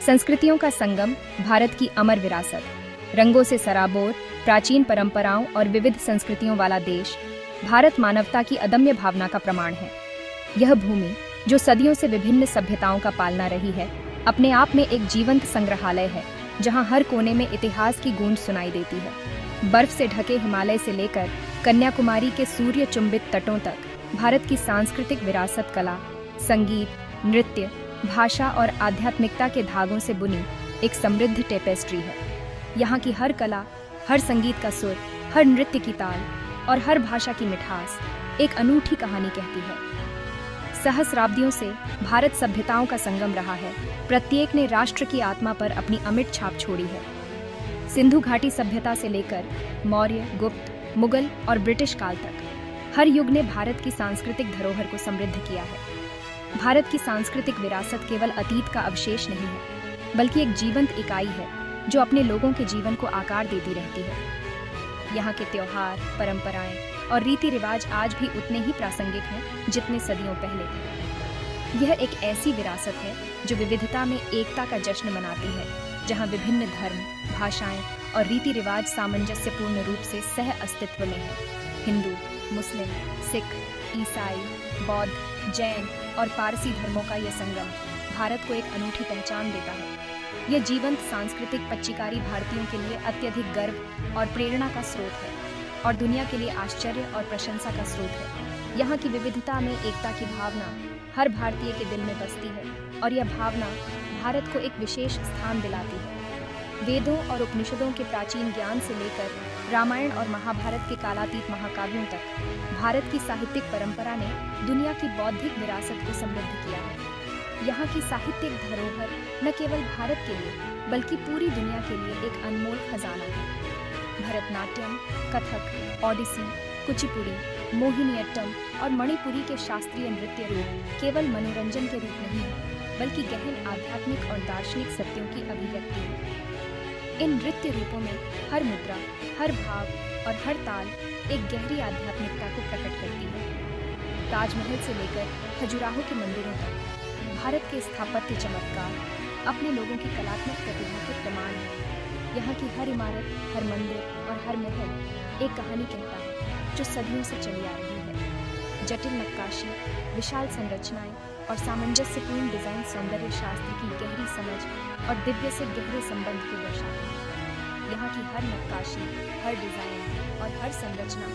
संस्कृतियों का संगम, भारत की अमर विरासत। रंगों से सराबोर, प्राचीन परंपराओं और विविध संस्कृतियों वाला देश, भारत मानवता की अदम्य भावना का प्रमाण है। यह भूमि, जो सदियों से विभिन्न सभ्यताओं का पालना रही है, अपने आप में एक जीवंत संग्रहालय है, जहां हर कोने में इतिहास की गूंज सुनाई देती है। बर्फ से ढके हिमालय से लेकर कन्याकुमारी के सूर्य चुंबित तटों तक, भारत की सांस्कृतिक विरासत कला, संगीत, नृत्य, भाषा और आध्यात्मिकता के धागों से बुनी एक समृद्ध टेपेस्ट्री है। यहाँ की हर कला, हर संगीत का सुर, हर नृत्य की ताल और हर भाषा की मिठास एक अनूठी कहानी कहती है। सहस्राब्दियों से भारत सभ्यताओं का संगम रहा है, प्रत्येक ने राष्ट्र की आत्मा पर अपनी अमिट छाप छोड़ी है। सिंधु घाटी सभ्यता से लेकर मौर्य, गुप्त, मुगल और ब्रिटिश काल तक, हर युग ने भारत की सांस्कृतिक धरोहर को समृद्ध किया है। भारत की सांस्कृतिक विरासत केवल अतीत का अवशेष नहीं है, बल्कि एक जीवंत इकाई है जो अपने लोगों के जीवन को आकार देती रहती है। यहाँ के त्योहार, परंपराएं और रीति रिवाज आज भी उतने ही प्रासंगिक हैं जितने सदियों पहले थे। यह एक ऐसी विरासत है जो विविधता में एकता का जश्न मनाती है, जहाँ विभिन्न धर्म, भाषाएं और रीति रिवाज सामंजस्यपूर्ण रूप से सह अस्तित्व में है। हिंदू, मुस्लिम, सिख, ईसाई, बौद्ध, जैन और पारसी धर्मों का यह संगम भारत को एक अनूठी पहचान देता है। यह जीवंत सांस्कृतिक पच्चीकारी भारतीयों के लिए अत्यधिक गर्व और प्रेरणा का स्रोत है, और दुनिया के लिए आश्चर्य और प्रशंसा का स्रोत है। यहाँ की विविधता में एकता की भावना हर भारतीय के दिल में बसती है, और यह भावना भारत को एक विशेष स्थान दिलाती है। वेदों और उपनिषदों के प्राचीन ज्ञान से लेकर रामायण और महाभारत के कालातीत महाकाव्यों तक, भारत की साहित्यिक परंपरा ने दुनिया की बौद्धिक विरासत को समृद्ध किया है। यहाँ की साहित्यिक धरोहर न केवल भारत के लिए, बल्कि पूरी दुनिया के लिए एक अनमोल खजाना है। भरतनाट्यम, कथक, ओडिसी, कुचिपुड़ी, मोहिनीअट्टम और मणिपुरी के शास्त्रीय नृत्य रूप केवल मनोरंजन के रूप नहीं है, बल्कि गहन आध्यात्मिक और दार्शनिक सत्यों की अभिव्यक्ति है। इन नृत्य रूपों में हर मुद्रा, हर भाव और हर ताल एक गहरी आध्यात्मिकता को प्रकट करती है। ताजमहल से लेकर खजुराहो के मंदिरों तक, भारत के स्थापत्य चमत्कार अपने लोगों की कलात्मक प्रतिभा के प्रमाण है। यहाँ की हर इमारत, हर मंदिर और हर महल एक कहानी कहता है जो सदियों से चली आ रही है। जटिल नक्काशी, विशाल संरचनाएं और सामंजस्यपूर्ण डिजाइन सौंदर्य शास्त्र की गहरी समझ और दिव्य से गहरे संबंध को दर्शाते हैं। यहाँ की हर नक्काशी, हर डिजाइन और हर संरचना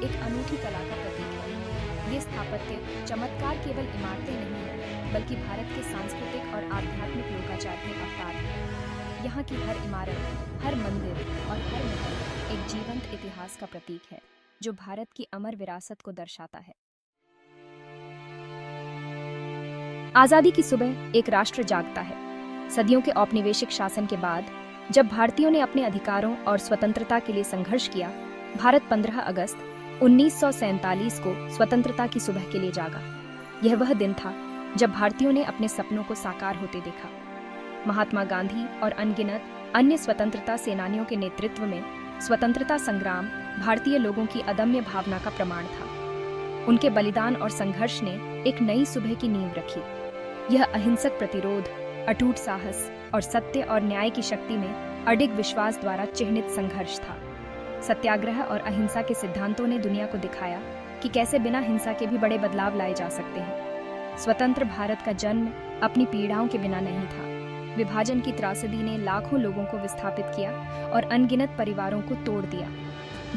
एक अनूठी कला का प्रतीक है। ये स्थापत्य चमत्कार केवल इमारतें नहीं है, बल्कि भारत के सांस्कृतिक और आध्यात्मिक लोकाचार के अवतार है। यहाँ की हर इमारत, हर मंदिर और हर महल एक जीवंत इतिहास का प्रतीक है, जो भारत की अमर विरासत को दर्शाता है। आजादी की सुबह एक राष्ट्र जागता है। सदियों के औपनिवेशिक शासन के बाद जब भारतीयों ने अपने अधिकारों और स्वतंत्रता के लिए संघर्ष किया, भारत 15 अगस्त 1947 को स्वतंत्रता की सुबह के लिए जागा। यह वह दिन था जब भारतीयों ने अपने सपनों को साकार होते देखा। महात्मा गांधी और अनगिनत अन्य स्वतंत्रता सेनानियों के नेतृत्व में स्वतंत्रता संग्राम भारतीय लोगों की अदम्य भावना का प्रमाण था। उनके बलिदान और संघर्ष ने एक नई सुबह की नींव रखी। यह अहिंसक प्रतिरोध, अटूट साहस और सत्य और न्याय की शक्ति में अडिग विश्वास द्वारा चिह्नित संघर्ष था। सत्याग्रह और अहिंसा के सिद्धांतों ने दुनिया को दिखाया कि कैसे बिना हिंसा के भी बड़े बदलाव लाए जा सकते हैं। स्वतंत्र भारत का जन्म अपनी पीड़ाओं के बिना नहीं था। विभाजन की त्रासदी ने लाखों लोगों को विस्थापित किया और अनगिनत परिवारों को तोड़ दिया।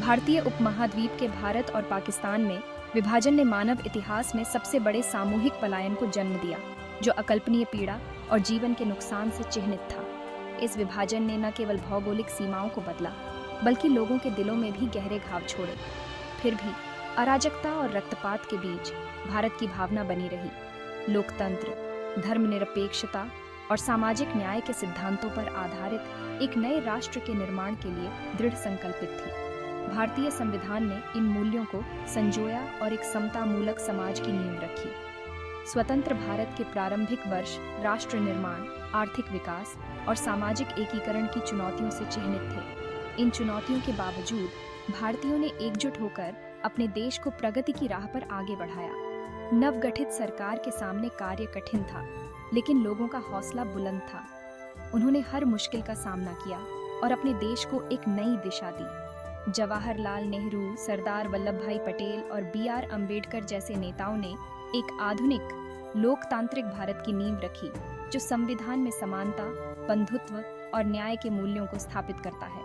भारतीय उपमहाद्वीप के भारत और पाकिस्तान में विभाजन ने मानव इतिहास में सबसे बड़े सामूहिक पलायन को जन्म दिया, जो अकल्पनीय पीड़ा और जीवन के नुकसान से चिह्नित था। इस विभाजन ने न केवल भौगोलिक सीमाओं को बदला, बल्कि लोगों के दिलों में भी गहरे घाव छोड़े। फिर भी अराजकता और रक्तपात के बीच भारत की भावना बनी रही। लोकतंत्र, धर्मनिरपेक्षता और सामाजिक न्याय के सिद्धांतों पर आधारित एक नए राष्ट्र के निर्माण के लिए दृढ़ संकल्पित थी। भारतीय संविधान ने इन मूल्यों को संजोया और एक समतामूलक समाज की नींव रखी। स्वतंत्र भारत के प्रारंभिक वर्ष राष्ट्र निर्माण, आर्थिक विकास और सामाजिक एकीकरण की चुनौतियों से चिह्नित थे। इन चुनौतियों के बावजूद भारतीयों ने एकजुट होकर अपने देश को प्रगति की राह पर आगे बढ़ाया। नवगठित सरकार के सामने कार्य कठिन था, लेकिन लोगों का हौसला बुलंद था। उन्होंने हर मुश्किल का सामना किया और अपने देश को एक नई दिशा दी। जवाहरलाल नेहरू, सरदार वल्लभ भाई पटेल और B.R. अम्बेडकर जैसे नेताओं ने एक आधुनिक लोकतांत्रिक भारत की नींव रखी, जो संविधान में समानता, बंधुत्व और न्याय के मूल्यों को स्थापित करता है।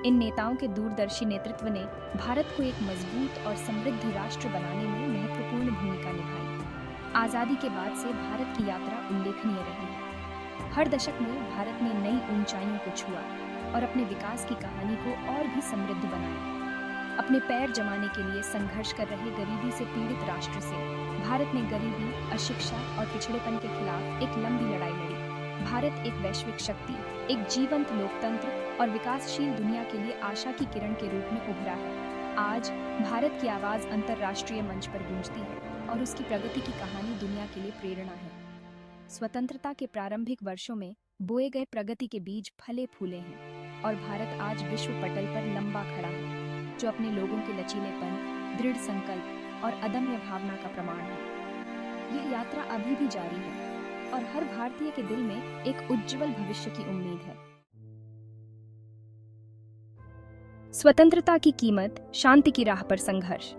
इन नेताओं के दूरदर्शी नेतृत्व ने भारत को एक मजबूत और समृद्ध राष्ट्र बनाने में महत्वपूर्ण भूमिका निभाई। आज़ादी के बाद से भारत की यात्रा उल्लेखनीय रही है। हर दशक में भारत ने नई ऊंचाइयों को छुआ और अपने विकास की कहानी को और भी समृद्ध बनाया। अपने पैर जमाने के लिए संघर्ष कर रहे गरीबी से पीड़ित राष्ट्र से भारत ने गरीबी, अशिक्षा और पिछड़ेपन के खिलाफ एक लंबी लड़ाई लड़ी। भारत एक वैश्विक शक्ति, एक जीवंत लोकतंत्र और विकासशील दुनिया के लिए आशा की किरण के रूप में उभरा है। आज भारत की आवाज अंतर्राष्ट्रीय मंच पर गूंजती है और उसकी प्रगति की कहानी दुनिया के लिए प्रेरणा है। स्वतंत्रता के प्रारंभिक वर्षों में बोए गए प्रगति के बीज फले फूले हैं और भारत आज विश्व पटल पर लंबा खड़ा है, जो अपने लोगों के लचीलेपन, दृढ़ संकल्प और अदम्य भावना का प्रमाण है। यह यात्रा अभी भी जारी है और हर भारतीय के दिल में एक उज्जवल भविष्य की उम्मीद है। स्वतंत्रता की कीमत, शांति की राह पर संघर्ष।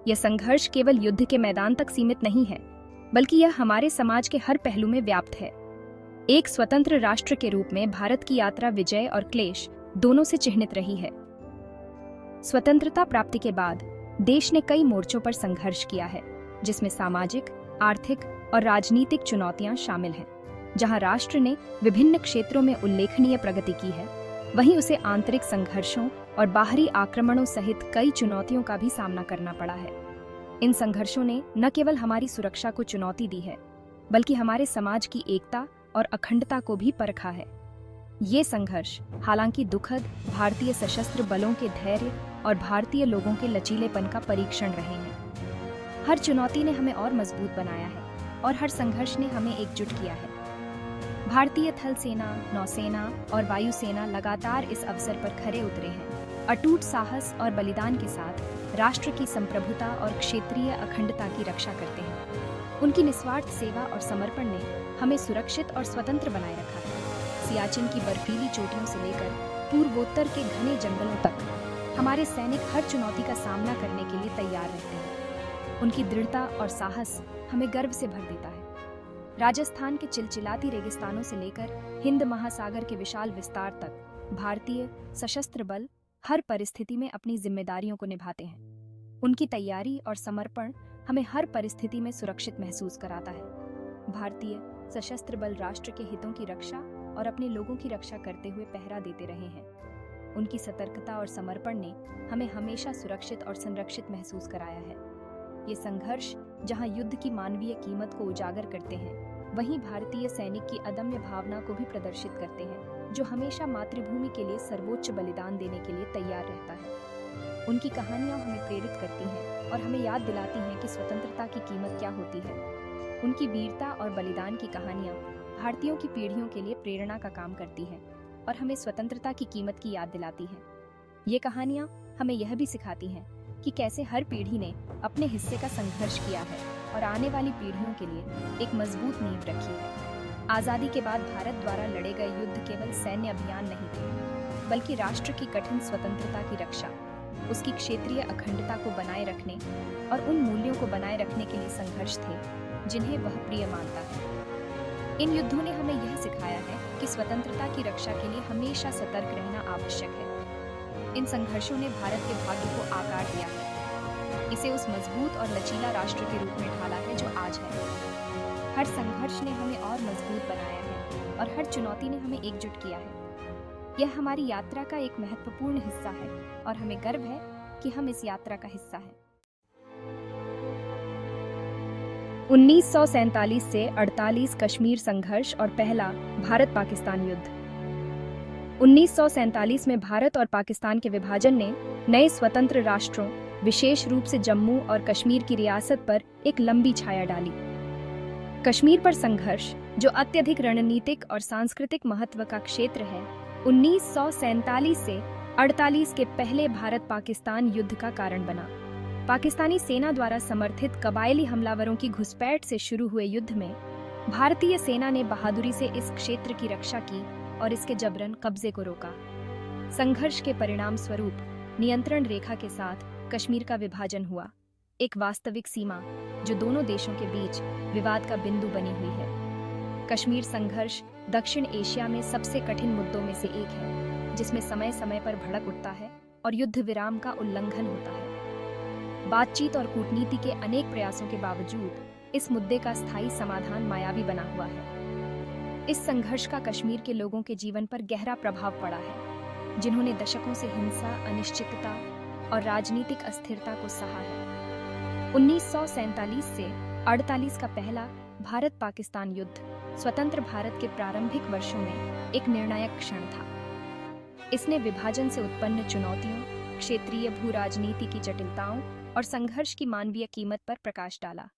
यह संघर्ष केवल युद्ध के मैदान तक सीमित नहीं है, बल्कि यह हमारे समाज के हर पहलू में व्याप्त है। एक स्वतंत्र राष्ट्र के रूप में भारत की यात्रा विजय और क्लेश दोनों से चिह्नित रही है। स्वतंत्रता प्राप्ति के बाद देश ने कई मोर्चों पर संघर्ष किया है, जिसमें सामाजिक, आर्थिक और राजनीतिक चुनौतियां शामिल हैं। जहां राष्ट्र ने विभिन्न क्षेत्रों में उल्लेखनीय प्रगति की है, वहीं उसे आंतरिक संघर्षों और बाहरी आक्रमणों सहित कई चुनौतियों का भी सामना करना पड़ा है। इन संघर्षों ने न केवल हमारी सुरक्षा को चुनौती दी है, बल्कि हमारे समाज की एकता और अखंडता को भी परखा है। ये संघर्ष हालांकि दुखद, भारतीय सशस्त्र बलों के धैर्य और भारतीय लोगों के लचीलेपन का परीक्षण रहे हैं। हर चुनौती ने हमें और मजबूत बनाया है और हर संघर्ष ने हमें एकजुट किया है। भारतीय थल सेना, नौसेना और वायुसेना लगातार इस अवसर पर खरे उतरे हैं। अटूट साहस और बलिदान के साथ राष्ट्र की संप्रभुता और क्षेत्रीय अखंडता की रक्षा करते हैं। उनकी निस्वार्थ सेवा और समर्पण ने हमें सुरक्षित और स्वतंत्र बनाए रखा है। सियाचिन की बर्फीली चोटियों से लेकर पूर्वोत्तर के घने जंगलों तक हमारे सैनिक हर चुनौती का सामना करने के लिए तैयार रहते हैं। उनकी दृढ़ता और साहस हमें गर्व से भर देता है। राजस्थान के चिलचिलाती रेगिस्तानों से लेकर हिंद महासागर के विशाल विस्तार तक भारतीय सशस्त्र बल हर परिस्थिति में अपनी जिम्मेदारियों को निभाते हैं। उनकी तैयारी और समर्पण हमें हर परिस्थिति में सुरक्षित महसूस कराता है। भारतीय सशस्त्र बल राष्ट्र के हितों की रक्षा और अपने लोगों की रक्षा करते हुए पहरा देते रहे हैं। उनकी सतर्कता और समर्पण ने हमें हमेशा सुरक्षित और संरक्षित महसूस कराया है। ये संघर्ष जहां युद्ध की मानवीय कीमत को उजागर करते हैं, वहीं भारतीय सैनिक की अदम्य भावना को भी प्रदर्शित करते हैं, जो हमेशा मातृभूमि के लिए सर्वोच्च बलिदान देने के लिए तैयार रहता है। उनकी कहानियां हमें प्रेरित करती हैं और हमें याद दिलाती हैं कि स्वतंत्रता की कीमत क्या होती है। उनकी वीरता और बलिदान की कहानियां भारतीयों की पीढ़ियों के लिए प्रेरणा का काम करती हैं और हमें स्वतंत्रता की कीमत की याद दिलाती हैं। ये कहानियां हमें यह भी सिखाती हैं कि कैसे हर पीढ़ी ने अपने हिस्से का संघर्ष किया है और आने वाली पीढ़ियों के लिए एक मजबूत नींव रखी है। आज़ादी के बाद भारत द्वारा लड़े गए युद्ध केवल सैन्य अभियान नहीं थे, बल्कि राष्ट्र की कठिन स्वतंत्रता की रक्षा, उसकी क्षेत्रीय अखंडता को बनाए रखने और उन मूल्यों को बनाए रखने के लिए संघर्ष थे जिन्हें वह प्रिय मानता है। इन युद्धों ने हमें यह सिखाया है कि स्वतंत्रता की रक्षा के लिए हमेशा सतर्क रहना आवश्यक है। इन संघर्षों ने भारत के भाग्य को आकार दिया है, इसे उस मजबूत और लचीला राष्ट्र के रूप में ढाला है जो आज है। हर संघर्ष ने हमें और मजबूत बनाया है और हर चुनौती ने हमें एकजुट किया है। यह हमारी यात्रा का एक महत्वपूर्ण हिस्सा है और हमें गर्व है कि हम इस यात्रा का हिस्सा हैं। 1947 से 48 कश्मीर संघर्ष और पहला भारत पाकिस्तान युद्ध। 1947 में भारत और पाकिस्तान के विभाजन ने नए स्वतंत्र राष्ट्रों, विशेष रूप से जम्मू और कश्मीर की रियासत पर एक लंबी छाया डाली। कश्मीर पर संघर्ष, जो अत्यधिक रणनीतिक और सांस्कृतिक महत्व का क्षेत्र है, 1947 से 48 के पहले भारत पाकिस्तान युद्ध का कारण बना। पाकिस्तानी सेना द्वारा समर्थित कबायली हमलावरों की घुसपैठ से शुरू हुए युद्ध में भारतीय सेना ने बहादुरी से इस क्षेत्र की रक्षा की और इसके जबरन कब्जे को रोका। संघर्ष के परिणाम स्वरूप नियंत्रण रेखा के साथ कश्मीर का विभाजन हुआ, एक वास्तविक सीमा जो दोनों देशों के बीच विवाद का बिंदु बनी हुई है। कश्मीर संघर्ष दक्षिण एशिया में सबसे कठिन मुद्दों में से एक है, जिसमें समय समय पर भड़क उठता है और युद्ध विराम का उल्लंघन होता है। बातचीत और कूटनीति के अनेक प्रयासों के बावजूद इस मुद्दे का स्थायी समाधान मायावी बना हुआ है। इस संघर्ष का कश्मीर के लोगों के जीवन पर गहरा प्रभाव पड़ा है, जिन्होंने दशकों से हिंसा, अनिश्चितता और राजनीतिक अस्थिरता को सहा है। 1947 से 48 का पहला भारत-पाकिस्तान युद्ध स्वतंत्र भारत के प्रारंभिक वर्षों में एक निर्णायक क्षण था। इसने विभाजन से उत्पन्न चुनौतियों, क्षेत्रीय भू राजनीति की जटिलताओं और संघर्ष की मानवीय कीमत पर प्रकाश डाला।